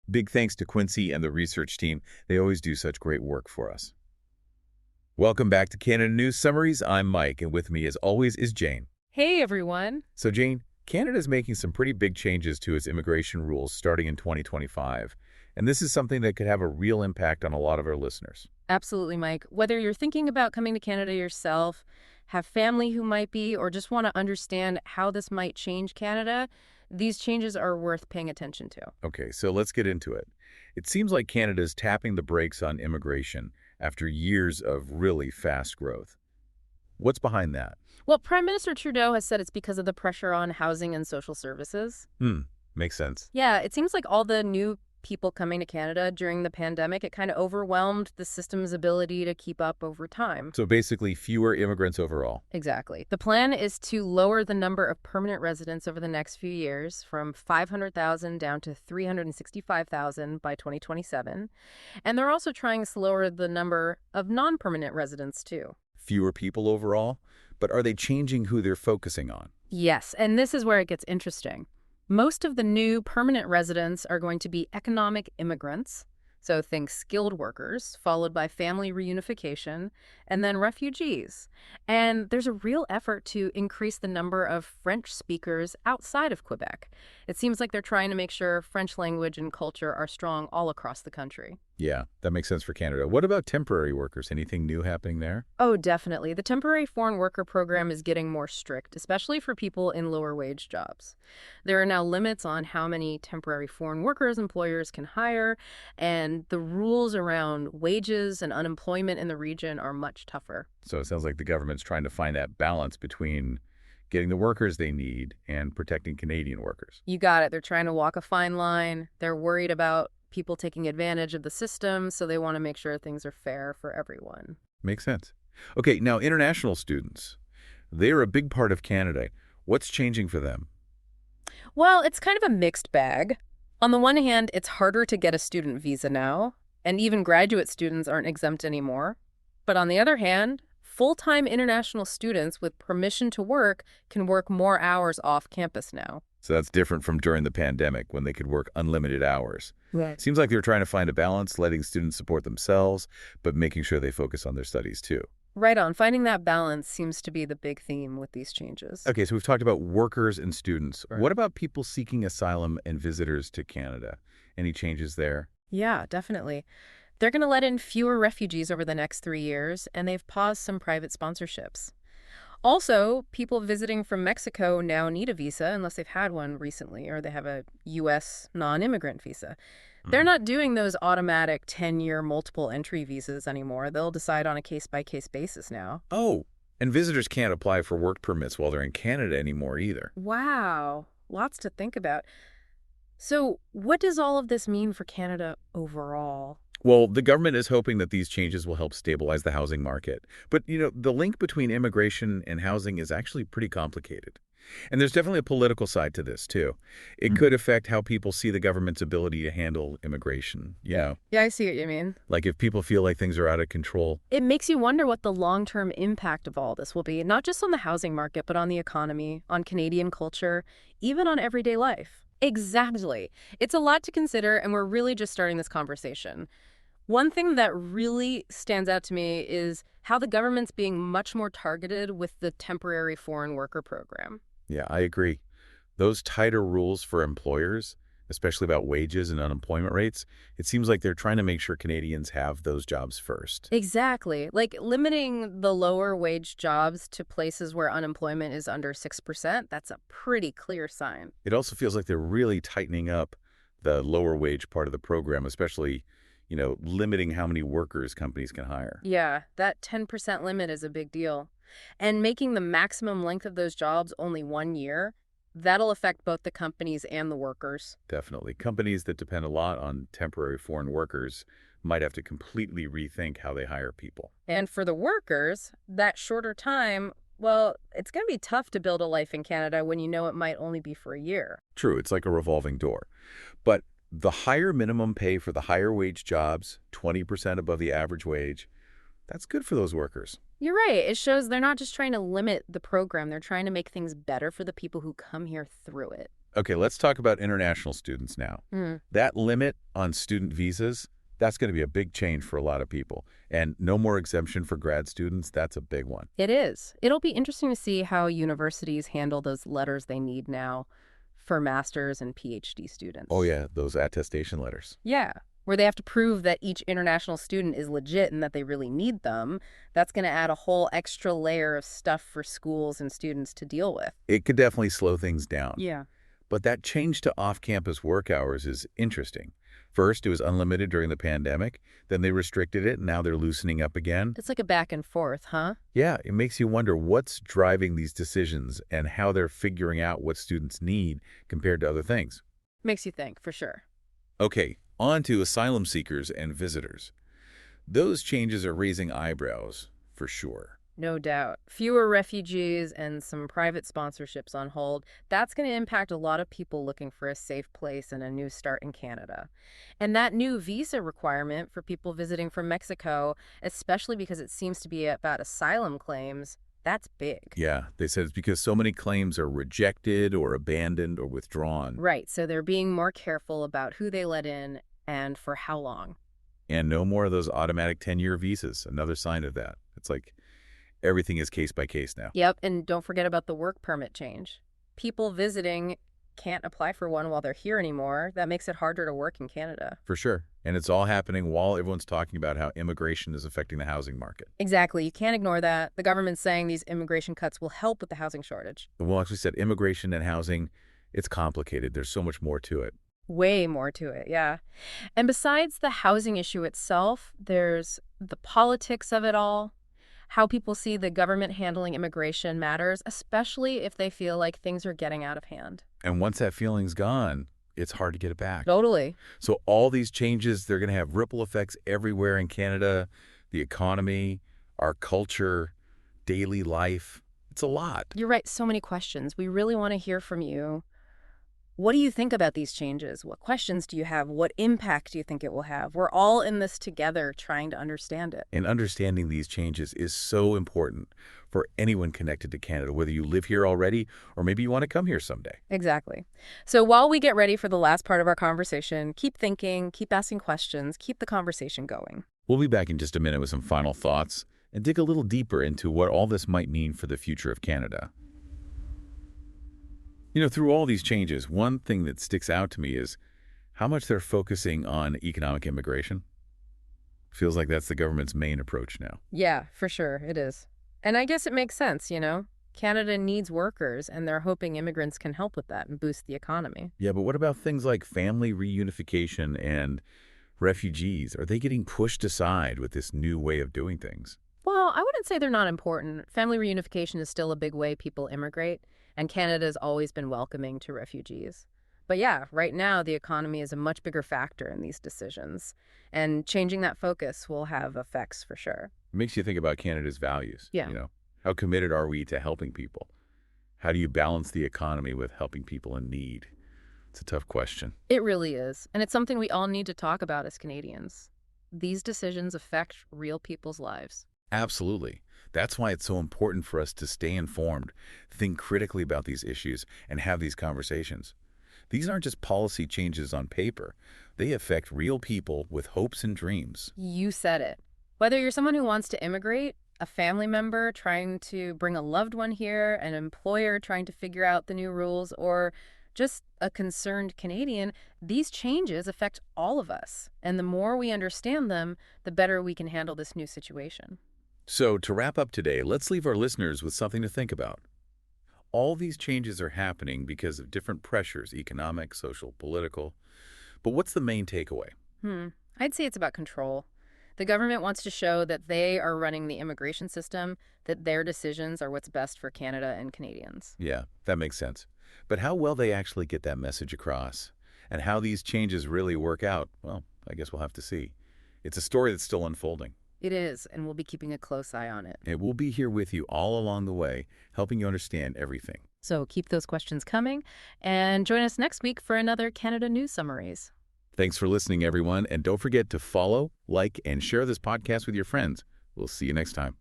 Big thanks to Quincy and the research team. They always do such great work for us. Welcome back to Canada News Summaries. I'm Mike, and with me, as always, is Jane. Hey everyone. So, Jane, Canada's making some pretty big changes to its immigration rules starting in 2025, and this is something that could have a real impact on a lot of our listeners. Absolutely, Mike. Whether you're thinking about coming to Canada yourself, have family who might be, or just want to understand how this might change Canada, these changes are worth paying attention to. Okay, so let's get into it. It seems like Canada is tapping the brakes on immigration after years of really fast growth. What's behind that? Well, Prime Minister Trudeau has said it's because of the pressure on housing and social services. Makes sense. Yeah, it seems like all the new people coming to Canada during the pandemic, it kind of overwhelmed the system's ability to keep up over time. So basically, fewer immigrants overall. Exactly. The plan is to lower the number of permanent residents over the next few years from 500,000 down to 365,000 by 2027. And they're also trying to lower the number of non-permanent residents, too. Fewer people overall, but are they changing who they're focusing on? Yes, and this is where it gets interesting. Most of the new permanent residents are going to be economic immigrants, so think skilled workers, followed by family reunification, and then refugees. And there's a real effort to increase the number of French speakers outside of Quebec. It seems like they're trying to make sure French language and culture are strong all across the country. Yeah, that makes sense for Canada. What about temporary workers? Anything new happening there? Oh, definitely. The temporary foreign worker program is getting more strict, especially for people in lower wage jobs. There are now limits on how many temporary foreign workers employers can hire, and the rules around wages and unemployment in the region are much tougher. So it sounds like the government's trying to find that balance between getting the workers they need and protecting Canadian workers. You got it. They're trying to walk a fine line. They're worried about people taking advantage of the system, so they want to make sure things are fair for everyone. Makes sense. Okay, now international students. They're a big part of Canada. What's changing for them? Well, it's kind of a mixed bag. On the one hand, it's harder to get a student visa now, and even graduate students aren't exempt anymore. But on the other hand, full-time international students with permission to work can work more hours off campus now. So that's different from during the pandemic when they could work unlimited hours. Right. Seems like they're trying to find a balance, letting students support themselves, but making sure they focus on their studies too. Right on. Finding that balance seems to be the big theme with these changes. Okay, so we've talked about workers and students. Right. What about people seeking asylum and visitors to Canada? Any changes there? Yeah, definitely. They're going to let in fewer refugees over the next 3 years, and they've paused some private sponsorships. Also, people visiting from Mexico now need a visa unless they've had one recently or they have a U.S. non-immigrant visa. They're not doing those automatic 10-year multiple entry visas anymore. They'll decide on a case-by-case basis now. Oh, and visitors can't apply for work permits while they're in Canada anymore either. Wow, lots to think about. So what does all of this mean for Canada overall? Well, the government is hoping that these changes will help stabilize the housing market. But, the link between immigration and housing is actually pretty complicated. And there's definitely a political side to this, too. It could affect how people see the government's ability to handle immigration. Yeah. Yeah, I see what you mean. Like if people feel like things are out of control. It makes you wonder what the long-term impact of all this will be, not just on the housing market, but on the economy, on Canadian culture, even on everyday life. Exactly. It's a lot to consider, and we're really just starting this conversation. One thing that really stands out to me is how the government's being much more targeted with the temporary foreign worker program. Yeah, I agree. Those tighter rules for employers, especially about wages and unemployment rates, it seems like they're trying to make sure Canadians have those jobs first. Exactly. Like limiting the lower wage jobs to places where unemployment is under 6%, that's a pretty clear sign. It also feels like they're really tightening up the lower wage part of the program, especially limiting how many workers companies can hire. Yeah, that 10% limit is a big deal. And making the maximum length of those jobs only 1 year, that'll affect both the companies and the workers. Definitely. Companies that depend a lot on temporary foreign workers might have to completely rethink how they hire people. And for the workers, that shorter time, well, it's going to be tough to build a life in Canada when you know it might only be for a year. True, it's like a revolving door. But the higher minimum pay for the higher wage jobs, 20% above the average wage, that's good for those workers. You're right. It shows they're not just trying to limit the program. They're trying to make things better for the people who come here through it. Okay, let's talk about international students now. Hmm. That limit on student visas, that's going to be a big change for a lot of people. And no more exemption for grad students, that's a big one. It is. It'll be interesting to see how universities handle those letters they need now for master's and PhD Oh students. yeah, those attestation letters. Yeah, where they have to prove that each international student is legit and that they really need them. That's going to add a whole extra layer of stuff for schools and students to deal with. It could definitely slow things down. Yeah. But that change to off-campus work hours is interesting. First, it was unlimited during the pandemic. Then they restricted it, and now they're loosening up again. It's like a back and forth, huh? Yeah, it makes you wonder what's driving these decisions and how they're figuring out what students need compared to other things. Makes you think, for sure. Okay, on to asylum seekers and visitors. Those changes are raising eyebrows, for sure. No doubt. Fewer refugees and some private sponsorships on hold. That's going to impact a lot of people looking for a safe place and a new start in Canada. And that new visa requirement for people visiting from Mexico, especially because it seems to be about asylum claims, that's big. Yeah, they said it's because so many claims are rejected or abandoned or withdrawn. Right, so they're being more careful about who they let in and for how long. And no more of those automatic 10-year visas, another sign of that. It's like everything is case by case now. Yep, and don't forget about the work permit change. People visiting can't apply for one while they're here anymore. That makes it harder to work in Canada. For sure. And it's all happening while everyone's talking about how immigration is affecting the housing market. Exactly. You can't ignore that. The government's saying these immigration cuts will help with the housing shortage. Well, actually said immigration and housing, it's complicated. There's so much more to it. Way more to it, yeah. And besides the housing issue itself, there's the politics of it all. How people see the government handling immigration matters, especially if they feel like things are getting out of hand. And once that feeling's gone, it's hard to get it back. Totally. So all these changes, they're going to have ripple effects everywhere in Canada, the economy, our culture, daily life. It's a lot. You're right. So many questions. We really want to hear from you. What do you think about these changes? What questions do you have? What impact do you think it will have? We're all in this together trying to understand it. And understanding these changes is so important for anyone connected to Canada, whether you live here already or maybe you want to come here someday. Exactly. So while we get ready for the last part of our conversation, keep thinking, keep asking questions, keep the conversation going. We'll be back in just a minute with some final thoughts and dig a little deeper into what all this might mean for the future of Canada. You know, through all these changes, one thing that sticks out to me is how much they're focusing on economic immigration. Feels like that's the government's main approach now. Yeah, for sure, it is. And I guess it makes sense, you know? Canada needs workers, and they're hoping immigrants can help with that and boost the economy. Yeah, but what about things like family reunification and refugees? Are they getting pushed aside with this new way of doing things? Well, I wouldn't say they're not important. Family reunification is still a big way people immigrate, and Canada's always been welcoming to refugees. But yeah, right now the economy is a much bigger factor in these decisions, and changing that focus will have effects for sure. It makes you think about Canada's values. Yeah. You know, how committed are we to helping people? How do you balance the economy with helping people in need? It's a tough question. It really is, and it's something we all need to talk about as Canadians. These decisions affect real people's lives. Absolutely. That's why it's so important for us to stay informed, think critically about these issues, and have these conversations. These aren't just policy changes on paper. They affect real people with hopes and dreams. You said it. Whether you're someone who wants to immigrate, a family member trying to bring a loved one here, an employer trying to figure out the new rules, or just a concerned Canadian, these changes affect all of us. And the more we understand them, the better we can handle this new situation. So, to wrap up today, let's leave our listeners with something to think about. All these changes are happening because of different pressures, economic, social, political. But what's the main takeaway? I'd say it's about control. The government wants to show that they are running the immigration system, that their decisions are what's best for Canada and Canadians. Yeah, that makes sense. But how well they actually get that message across and how these changes really work out, well, I guess we'll have to see. It's a story that's still unfolding. It is, and we'll be keeping a close eye on it. It will be here with you all along the way, helping you understand everything. So keep those questions coming, and join us next week for another Canada News Summaries. Thanks for listening, everyone, and don't forget to follow, like, and share this podcast with your friends. We'll see you next time.